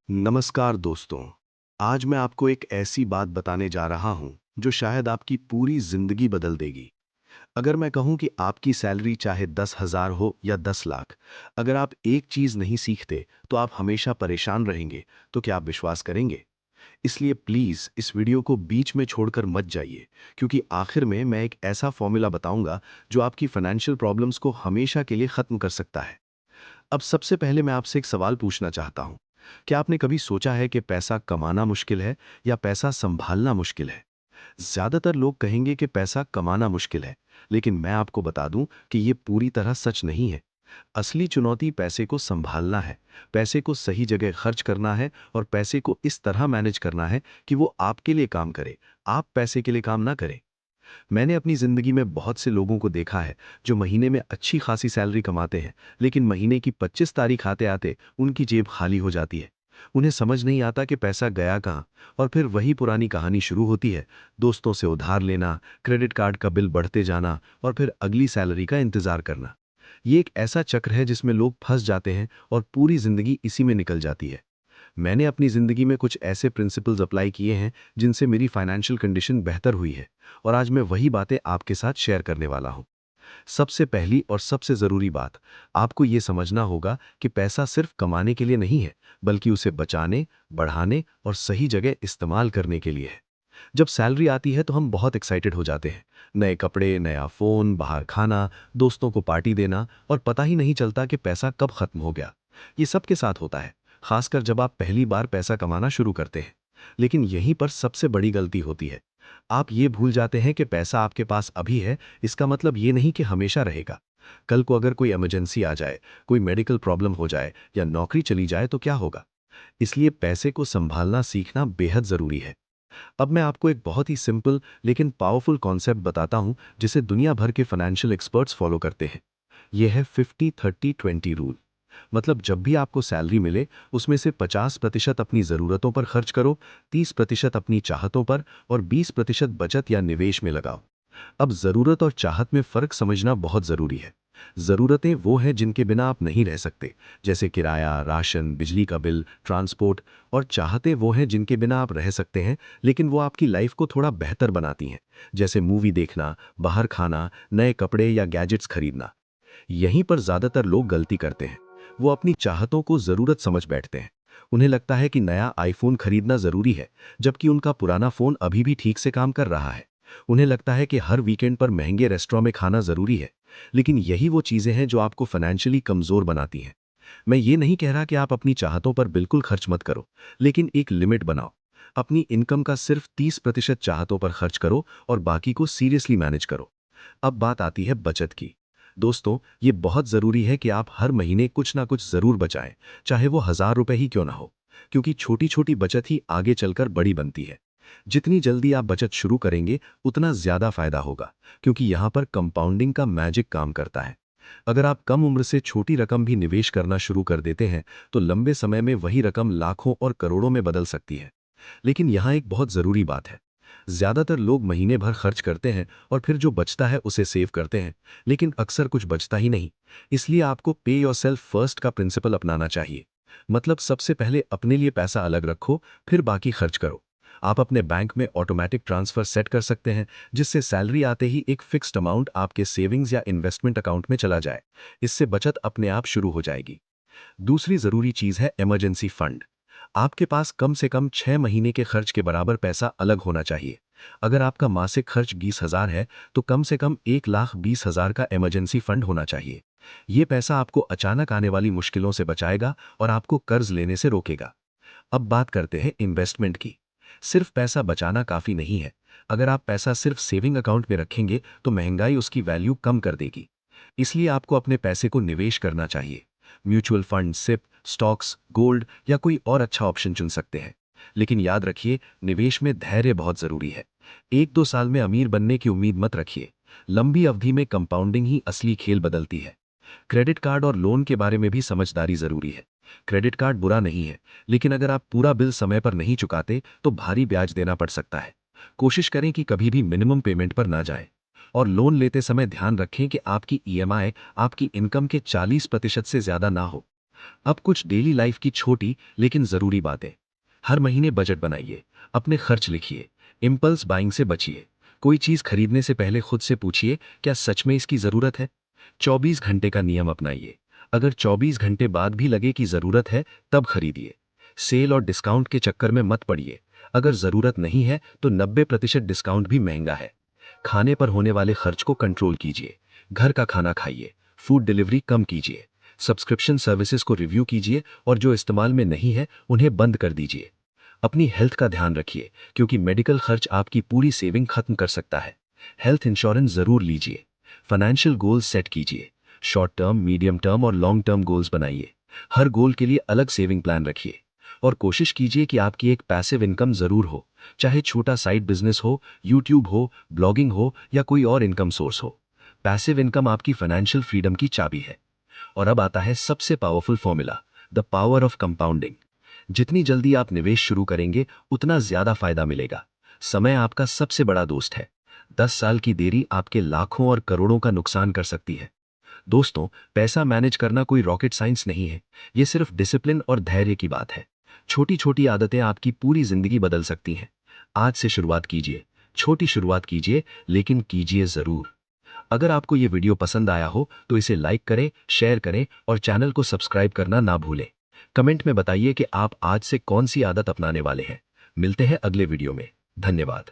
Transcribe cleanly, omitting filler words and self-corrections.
नमस्कार दोस्तों। आज मैं आपको एक ऐसी बात बताने जा रहा हूं जो शायद आपकी पूरी जिंदगी बदल देगी। अगर मैं कहूं कि आपकी सैलरी चाहे 10,000 हो या 10 लाख, अगर आप एक चीज नहीं सीखते तो आप हमेशा परेशान रहेंगे। तो क्या आप विश्वास करेंगे? इसलिए प्लीज इस वीडियो को बीच में छोड़कर मत जाइए, क्योंकि आखिर में मैं एक ऐसा फॉर्मूला बताऊंगा जो आपकी फाइनेंशियल प्रॉब्लम्स को हमेशा के लिए खत्म कर सकता है। अब सबसे पहले मैं आपसे एक सवाल पूछना चाहता हूं। क्या आपने कभी सोचा है कि पैसा कमाना मुश्किल है या पैसा संभालना मुश्किल है? ज्यादातर लोग कहेंगे कि पैसा कमाना मुश्किल है, लेकिन मैं आपको बता दूं कि यह पूरी तरह सच नहीं है। असली चुनौती पैसे को संभालना है, पैसे को सही जगह खर्च करना है और पैसे को इस तरह मैनेज करना है कि वो आपके लिए काम करे, आप पैसे के लिए काम ना करें। मैंने अपनी ज़िंदगी में बहुत से लोगों को देखा है जो महीने में अच्छी खासी सैलरी कमाते हैं, लेकिन महीने की 25 तारीख आते आते उनकी जेब खाली हो जाती है। उन्हें समझ नहीं आता कि पैसा गया कहाँ, और फिर वही पुरानी कहानी शुरू होती है। दोस्तों से उधार लेना, क्रेडिट कार्ड का बिल बढ़ते जाना और फिर अगली सैलरी का इंतजार करना। ये एक ऐसा चक्र है जिसमें लोग फंस जाते हैं और पूरी ज़िंदगी इसी में निकल जाती है। मैंने अपनी ज़िंदगी में कुछ ऐसे प्रिंसिपल्स अप्लाई किए हैं जिनसे मेरी फाइनेंशियल कंडीशन बेहतर हुई है, और आज मैं वही बातें आपके साथ शेयर करने वाला हूं। सबसे पहली और सबसे ज़रूरी बात, आपको ये समझना होगा कि पैसा सिर्फ कमाने के लिए नहीं है, बल्कि उसे बचाने, बढ़ाने और सही जगह इस्तेमाल करने के लिए है। जब सैलरी आती है तो हम बहुत एक्साइटेड हो जाते हैं। नए कपड़े, नया फ़ोन, बाहर खाना, दोस्तों को पार्टी देना, और पता ही नहीं चलता कि पैसा कब खत्म हो गया। ये सबके साथ होता है, खासकर जब आप पहली बार पैसा कमाना शुरू करते हैं। लेकिन यहीं पर सबसे बड़ी गलती होती है। आप ये भूल जाते हैं कि पैसा आपके पास अभी है, इसका मतलब ये नहीं कि हमेशा रहेगा। कल को अगर कोई इमरजेंसी आ जाए, कोई मेडिकल प्रॉब्लम हो जाए या नौकरी चली जाए तो क्या होगा? इसलिए पैसे को संभालना सीखना बेहद ज़रूरी है। अब मैं आपको एक बहुत ही सिंपल लेकिन पावरफुल कॉन्सेप्ट बताता हूं जिसे दुनिया भर के फाइनेंशियल एक्सपर्ट्स फॉलो करते हैं। यह है 50-30-20 रूल। मतलब जब भी आपको सैलरी मिले, उसमें से 50% अपनी ज़रूरतों पर खर्च करो, 30% अपनी चाहतों पर और 20% बचत या निवेश में लगाओ। अब ज़रूरत और चाहत में फ़र्क समझना बहुत ज़रूरी है। ज़रूरतें वो हैं जिनके बिना आप नहीं रह सकते, जैसे किराया, राशन, बिजली का बिल, ट्रांसपोर्ट। और चाहतें वो हैं जिनके बिना आप रह सकते हैं, लेकिन वो आपकी लाइफ को थोड़ा बेहतर बनाती हैं, जैसे मूवी देखना, बाहर खाना, नए कपड़े या गैजेट्स खरीदना। यहीं पर ज़्यादातर लोग गलती करते हैं। वो अपनी चाहतों को ज़रूरत समझ बैठते हैं। उन्हें लगता है कि नया आईफोन खरीदना ज़रूरी है, जबकि उनका पुराना फ़ोन अभी भी ठीक से काम कर रहा है। उन्हें लगता है कि हर वीकेंड पर महंगे रेस्टोरेंट में खाना ज़रूरी है, लेकिन यही वो चीज़ें हैं जो आपको फाइनेंशियली कमज़ोर बनाती हैं। मैं ये नहीं कह रहा कि आप अपनी चाहतों पर बिल्कुल खर्च मत करो, लेकिन एक लिमिट बनाओ। अपनी इनकम का सिर्फ 30% चाहतों पर खर्च करो और बाकी को सीरियसली मैनेज करो। अब बात आती है बचत की। दोस्तों, ये बहुत ज़रूरी है कि आप हर महीने कुछ ना कुछ ज़रूर बचाएं, चाहे वो 1,000 रुपए ही क्यों ना हो, क्योंकि छोटी छोटी बचत ही आगे चलकर बड़ी बनती है। जितनी जल्दी आप बचत शुरू करेंगे, उतना ज़्यादा फायदा होगा, क्योंकि यहाँ पर कंपाउंडिंग का मैजिक काम करता है। अगर आप कम उम्र से छोटी रकम भी निवेश करना शुरू कर देते हैं, तो लंबे समय में वही रकम लाखों और करोड़ों में बदल सकती है। लेकिन यहाँ एक बहुत ज़रूरी बात है। ज़्यादातर लोग महीने भर खर्च करते हैं और फिर जो बचता है उसे सेव करते हैं, लेकिन अक्सर कुछ बचता ही नहीं। इसलिए आपको पे योरसेल्फ फर्स्ट का प्रिंसिपल अपनाना चाहिए। मतलब सबसे पहले अपने लिए पैसा अलग रखो, फिर बाकी खर्च करो। आप अपने बैंक में ऑटोमेटिक ट्रांसफ़र सेट कर सकते हैं, जिससे सैलरी आते ही एक फिक्स्ड अमाउंट आपके सेविंग्स या इन्वेस्टमेंट अकाउंट में चला जाए। इससे बचत अपने आप शुरू हो जाएगी। दूसरी ज़रूरी चीज़ है इमरजेंसी फंड। आपके पास कम से कम 6 महीने के खर्च के बराबर पैसा अलग होना चाहिए। अगर आपका मासिक खर्च 20,000 है, तो कम से कम 1,20,000 का इमरजेंसी फंड होना चाहिए। ये पैसा आपको अचानक आने वाली मुश्किलों से बचाएगा और आपको कर्ज लेने से रोकेगा। अब बात करते हैं इन्वेस्टमेंट की। सिर्फ पैसा बचाना काफ़ी नहीं है। अगर आप पैसा सिर्फ सेविंग अकाउंट में रखेंगे, तो महंगाई उसकी वैल्यू कम कर देगी। इसलिए आपको अपने पैसे को निवेश करना चाहिए। Mutual fund, SIP, stocks, gold या कोई और अच्छा ऑप्शन चुन सकते हैं। लेकिन याद रखिए, निवेश में धैर्य बहुत ज़रूरी है। 1-2 साल में अमीर बनने की उम्मीद मत रखिए। लंबी अवधि में कंपाउंडिंग ही असली खेल बदलती है। क्रेडिट कार्ड और लोन के बारे में भी समझदारी ज़रूरी है। क्रेडिट कार्ड बुरा नहीं है, लेकिन अगर आप पूरा बिल समय पर नहीं चुकाते, तो भारी ब्याज देना पड़ सकता है। कोशिश करें कि कभी भी मिनिमम पेमेंट पर ना जाएं। और लोन लेते समय ध्यान रखें कि आपकी ईएमआई आपकी इनकम के 40% से ज़्यादा ना हो। अब कुछ डेली लाइफ की छोटी लेकिन जरूरी बातें। हर महीने बजट बनाइए, अपने खर्च लिखिए, इम्पल्स बाइंग से बचिए। कोई चीज खरीदने से पहले खुद से पूछिए, क्या सच में इसकी जरूरत है? 24 घंटे का नियम अपनाइए। अगर 24 घंटे बाद भी लगे कि जरूरत है, तब खरीदिए। सेल और डिस्काउंट के चक्कर में मत पड़िए। अगर जरूरत नहीं है तो 90% डिस्काउंट भी महंगा है। खाने पर होने वाले खर्च को कंट्रोल कीजिए। घर का खाना खाइए, फूड डिलीवरी कम कीजिए। सब्सक्रिप्शन सर्विसेज को रिव्यू कीजिए और जो इस्तेमाल में नहीं है उन्हें बंद कर दीजिए। अपनी हेल्थ का ध्यान रखिए, क्योंकि मेडिकल खर्च आपकी पूरी सेविंग खत्म कर सकता है। हेल्थ इंश्योरेंस जरूर लीजिए। फाइनेंशियल गोल्स सेट कीजिए। शॉर्ट टर्म, मीडियम टर्म और लॉन्ग टर्म गोल्स बनाइए। हर गोल के लिए अलग सेविंग प्लान रखिए। और कोशिश कीजिए कि आपकी एक पैसिव इनकम जरूर हो, चाहे छोटा साइड बिजनेस हो, यूट्यूब हो, ब्लॉगिंग हो या कोई और इनकम सोर्स हो। पैसिव इनकम आपकी फाइनेंशियल फ्रीडम की चाबी है। और अब आता है सबसे powerful formula, the power of compounding. जितनी जल्दी आप निवेश शुरू करेंगे, उतना ज्यादा फायदा मिलेगा। समय आपका सबसे बड़ा दोस्त है। 10 साल की देरी आपके लाखों और करोड़ों का नुकसान कर सकती है। दोस्तों, पैसा मैनेज करना कोई रॉकेट साइंस नहीं है। ये सिर्फ डिसिप्लिन और धैर्य की बात है। छोटी छोटी आदतें आपकी पूरी जिंदगी बदल सकती हैं। आज से शुरुआत कीजिए। छोटी शुरुआत कीजिए, लेकिन कीजिए जरूर। अगर आपको ये वीडियो पसंद आया हो तो इसे लाइक करें, शेयर करें और चैनल को सब्सक्राइब करना ना भूलें। कमेंट में बताइए कि आप आज से कौन सी आदत अपनाने वाले हैं। मिलते हैं अगले वीडियो में। धन्यवाद।